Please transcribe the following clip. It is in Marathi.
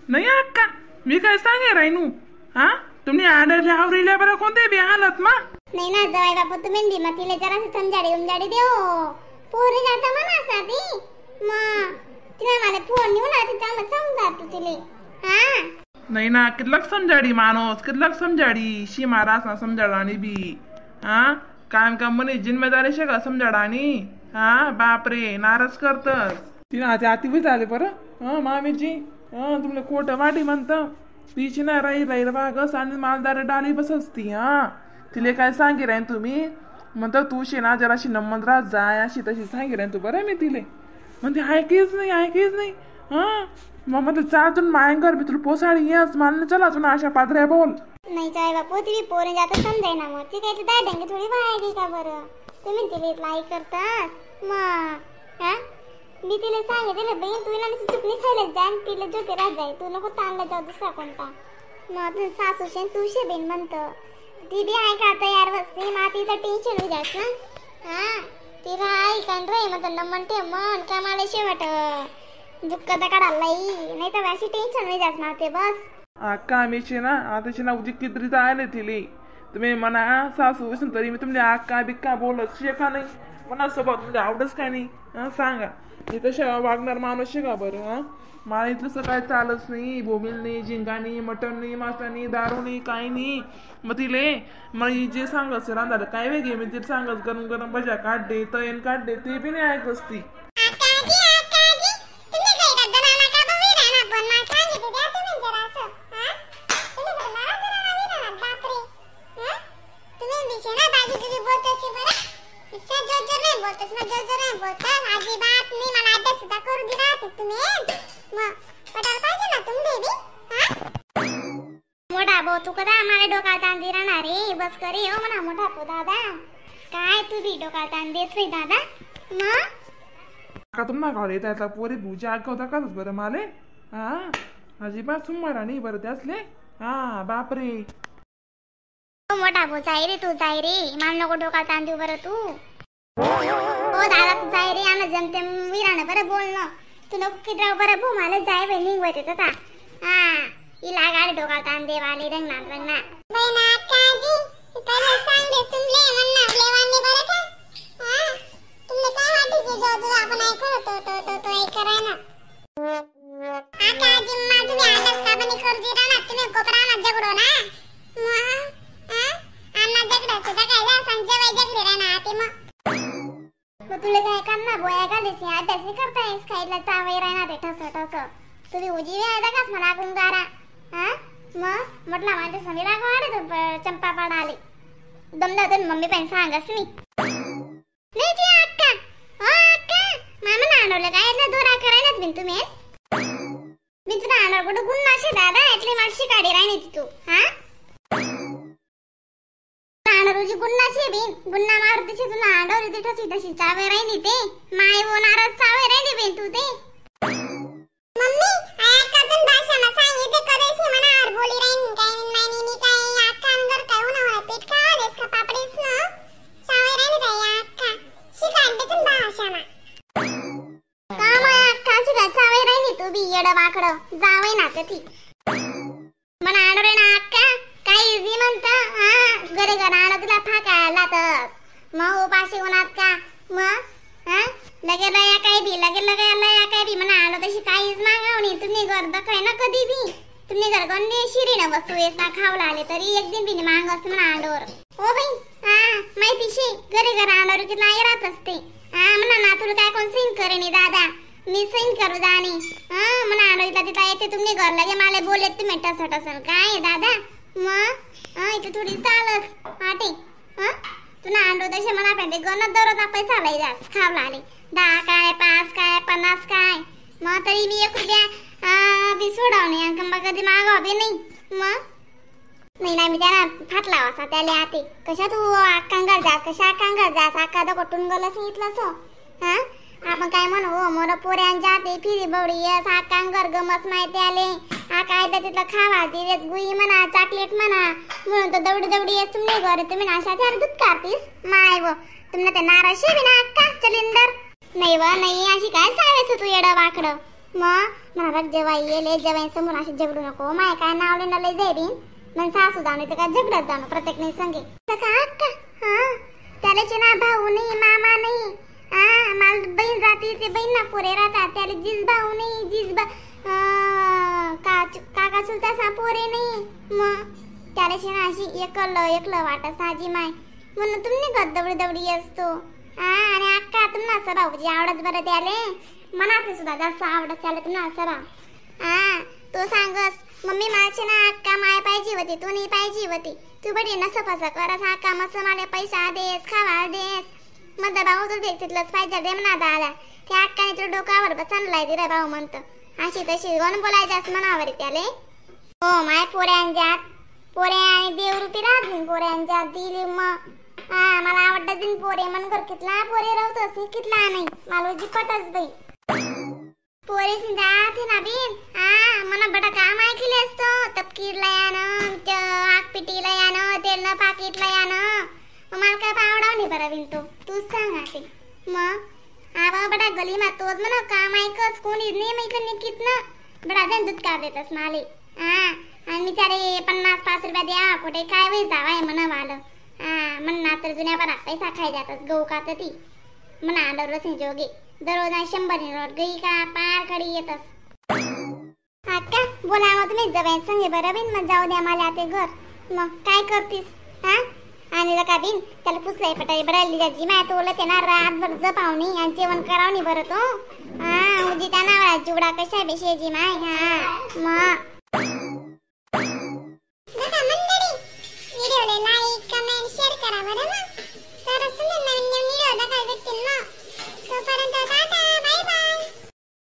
नाही अक्का मी काय सांगे रायनू हा तुम्ही आडले आवरील्या बरं कोणते बी हालत मा नाही ना जवाई बापू तुम्ही बी मग तिला जरा समजाडी उमजाडी देव पोरी जाता म्हणा साधी मग तिला मला फोन येऊ ना ती चांगलं समजा तू तिले हा नाही ना कितलक समजाडी माणूस कितलक समजाडी शी महाराज समजाडा आणि बी हा काम काम म्हणे जिम्मेदारी शे का समजाडा आणि हा बापरे नाराज करतस तिने आता अति बी झाले बरं हा मामीची तुमले खोट वाटी म्हणत तिची ना राहील बागस आणि मालदार डाली बसती हा तिले काय सांगे राहीन तुम्ही म्हणतो तू शे ना जराशी नम्मंद्रात जाय अशी तशी सांगे राहीन तू बरं मी तिले म्हणते ऐकेच नाही हा मग म्हणते चालतून मायंकर भी तुला पोसाडी येस मानले चला तुला अशा पात्र्या बोल नाही जाय बापू ती पोरी जाता समजाय ना मग ती काय ती दाडंगे थोडी बाहेर का बरं तुम्ही तिला लाई करतात मग हा मी तिला सांगितले बहीण तुला मी चुकली खायला जाय तिला झोपे राहत जाय तू नको ताणला जाऊ दुसरा कोणता मग सासू शेन तू शे बेन म्हणतं ती बी ऐका तयार बसते मग तिचं टेन्शन होई जात ना हा तिला ऐका रे मग त्यांना म्हणते मन का मला शेवट दुःख तर काढायला नाही तर अशी टेन्शन होई जात ना ते बस अक्का आम्हीची ना आताची ना उदी कितरी आले तिली तुम्ही म्हणा सासू असेल तरी मी तुमच्या अक्का बिक्का बोलत शेका नाही म्हणा सोबत तुमच्या आवडच काय नाही हा सांगा हे तशा वागणार माणूस शे का बरं हा मला इथलं काय चालच नाही बोंबील नाही झिंगा नाही मटण नाही मासा नाही दारू नाही काही नाही मग तिले मग जे सांगत रांधायला काय वेगळे मी तिला सांगत गरम गरम भज्या काढ दे तयन काढ दे ते बी नाही ऐकत ती मोठा भाऊ तू कदा आम्हाला डोका ताण दे राहणार रे बस करे हो म्हणा मोठा भाऊ दादा काय तू बी डोका ताण देत रे दादा मग का तुम्हाला घाल त्याचा पोरी भूजा ऐकवता काच बरं माले हा अजिबात सुमारा नाही बरं त्यासले हा बापरे मोठा भाऊ जाय रे तू जाय रे मला नको डोका ताण देऊ बरं तू हो दादा तू जाय रे आम्हाला जमते विराणं बरं बोलणं तू नको किती बरं भाऊ मला जाय बाई निघवायचं तसा हा इला गाडी डोका ताण दे वाली रंगना बहिणा काजी पहिले सांगे तुमले म्हणना लेवानी बरं का हा तुमले काय वाटते की जो आपण ऐकतो तो ऐकराय ना आका आजी मा तुम्ही आलास का बनी करजी राणा तुम्ही कोपरा ना जगडो ना हा अन्ना जगडाचं जगायला संजय वै जगले राणा आते मग तुला काय करणार बोया का देसी अभ्यास करतायस खायला चावई राहणार रे ठस तुम्ही उजी वेळा काच म्हणा गुंगारा हा मग म्हटलं माझ्या समीला वाढत चंपा पाडा आले दमदा तर मम्मी पण सांगस नाही ती अक्का हो अक्का मामा आणवलं काय इथला दोरा करायलाच बिन तुम्ही मी तुला आणव कुठं गुन्हा शे दादा इथली मला शिकाडी राहिली तू हा आणवची गुन्हा शे बिन गुन्हा मारुतीची तुला आणवली ती ठसी तशी चावे राहिली ते माय होणारच चावे राहिली बिन तू ते मम्मी आका तन भाषा मा सांगितले कदेसी मना आर बोली राहीन काय नाही मी काय आका अंदर काय होणार पेट खावालेस का पापडीस ना सावे राहीन रे आका शिकांडे तन भाषा मा काम आका शिका सावे राहीन तू बी येड बाकड जावे ना कधी मना आणरे ना आका काय इजी म्हणता हा घरे घर आण तुला फाकायला तर मग उपाशी होणार का मग हा लगे लया काय बी लगे लया काय बी म्हणा आलो तशी काहीच मागवणी तुम्ही घर दखाय ना कधी बी तुम्ही घर गंदे शिरी ना वस्तू येस ना खावला आले तरी एक दिन बिन मांग असते म्हणा आंडोर ओ बाई हा माहिती शे घरी घर आंडोर की नाही राहत असते हा म्हणा ना तुला काय कोण सीन करे नी दादा मी सीन करू जाणी हा म्हणा आंडोर इथला तिथला येते तुम्ही घर लगे मला बोलत तुम्ही टसटसन काय दादा मग हा इथे थोडी चालस आटे हा तुला आंडो तसे मला पाहिजे गणत दररोज पैसा लई जास खावला आले 10 काय 5 काय 50 काय मग तरी मी 1 रुपया बी सोडवणे अंकंबा कधी मागाव बी नाही मग नाही मी त्यांना फाटला वासा त्याले आते कशा तू अक्कांगर जास कशा अक्कांगर जास अक्का कुठून गेलं सांगितलं सो हा आपण काय म्हणू हो मोर पोऱ्यान जाते फिरी बवडी यस अक्कांगर गमस माहिती आले आ काय तिथलं खावा दिरेच गुई म्हणा चॉकलेट म्हणा म्हणून तर दवडी येस तुम्ही घरी तुम्ही नाशा चार दूध काढतीस माय व तुम्हाला ते नाराशे बी ना अक्का चलिंदर नाही व नाही अशी काय सांगायचं तू येडं वाकडं मग मला जेव्हा येले जेव्हा समोर असे झगडू नको माय काय नाव लेना लय जाय बिन मन सासू जाणे तर काय झगडत जाणं प्रत्येक नाही संगे का अक्का हा त्याला ना भाऊ नाही मामा नाही माल बहीण राहते ते बहीण ना पोरे राहतात त्याला जिज भाऊ नाही जिज काका चुलता सा पोरे नाही मग त्याला ना अशी एकलं वाटत साजी माय म्हणून तुम्ही गद्दवडी दवडी असतो आणि अक्का तुम्हाला असं भाऊजी आवडत बरं त्याले मनात सुद्धा जास्त आवडत त्याला तुम्हाला असं भाऊ तो सांगस मम्मी माझे ना अक्का माय पाहिजे होती तू नाही पाहिजे होती तू बडी नसं फसं करस अक्का मस्त मला पैसा देस खावा देस मग भाऊ तुला तिथलंच पाहिजे रे म्हणा दादा त्या अक्काने तुला डोकावर बसवलाय दिरा भाऊ म्हणतो अशी तशी कोण बोलायचं म्हणावर त्याले हो माय पोरे आणि देवरूपी राहतील पोऱ्यांच्या दिली मग मला आवडत दिन पोरे मन कर कितला पोरे राहतोस कितला नाही मला जी पटच बाई पोरे जाते ना बिन मना बडा काम ऐकले असतो तपकीरला यानं आगपिटीला यानं तेलनं पाकिटला यानं मला काय पावडाव नाही बरं बिन तूच सांग आते मग आबा बडा गली मा तोच म्हणा काम ऐकच कोणी नाही मैकन निकित ना बडा जण दूध का देतस माले आणि मी त्यारे 50-5 रुपये द्या कुठे काय वय जावाय म्हणा वालं म्हणा तर जुन्या बरा पैसा खाय जातस गहू का ती म्हणा दररोज जोगे दररोज 100 नोट गई का पार खडी येतस अक्का बोला मग तुम्ही जवळ संगे बरं बिन मग जाऊ द्या मला ते घर मग काय करतीस आणि लका बिन त्याला पुसलाय पटाई बरं लिजाजी माय तोला त्यांना रातभर जपावणी आणि जेवण करावणी बरं तो उजी त्या नावाला जुडा कशा बेशेजी माय मग व्हिडिओला लाईक कमेंट शेअर करा बरं मग तर नवीन व्हिडिओ दाखल भेटतील ना तोपर्यंत